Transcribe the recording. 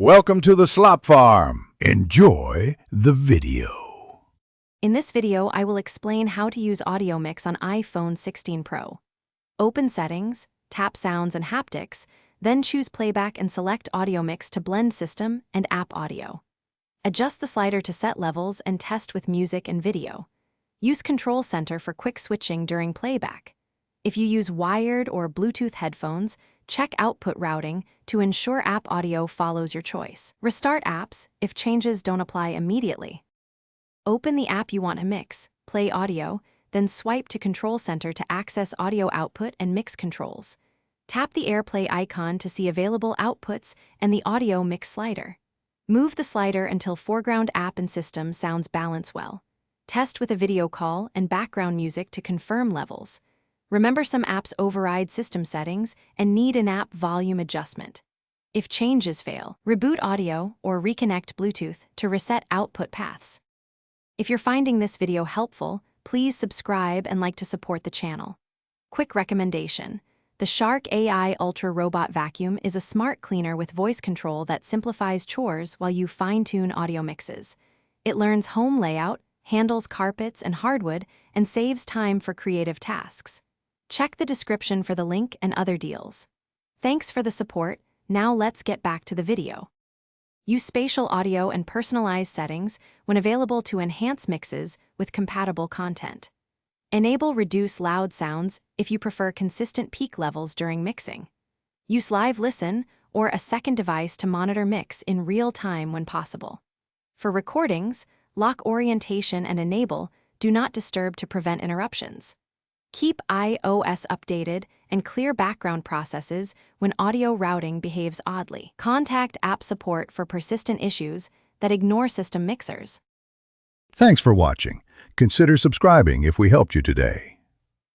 Welcome to the Slop Farm. Enjoy the video. In this video, I will explain how to use Audio Mix on iPhone 16 Pro. Open Settings, tap Sounds and Haptics, then choose Playback and select Audio Mix to blend system and app audio. Adjust the slider to set levels and test with music and video. Use Control Center for quick switching during playback. If you use wired or Bluetooth headphones, check output routing to ensure app audio follows your choice. Restart apps if changes don't apply immediately. Open the app you want to mix, play audio, then swipe to Control Center to access audio output and mix controls. Tap the AirPlay icon to see available outputs and the audio mix slider. Move the slider until foreground app and system sounds balance well. Test with a video call and background music to confirm levels. Remember, some apps override system settings and need an app volume adjustment. If changes fail, reboot audio or reconnect Bluetooth to reset output paths. If you're finding this video helpful, please subscribe and like to support the channel. Quick recommendation: the Shark AI Ultra Robot Vacuum is a smart cleaner with voice control that simplifies chores while you fine-tune audio mixes. It learns home layout, handles carpets and hardwood, and saves time for creative tasks. Check the description for the link and other deals. Thanks for the support. Now let's get back to the video. Use spatial audio and personalized settings when available to enhance mixes with compatible content. Enable reduce loud sounds if you prefer consistent peak levels during mixing. Use live listen or a second device to monitor mix in real time when possible. For recordings, lock orientation and enable do not disturb to prevent interruptions. Keep iOS updated and clear background processes when audio routing behaves oddly. Contact app support for persistent issues that ignore system mixers. Thanks for watching. Consider subscribing if we helped you today.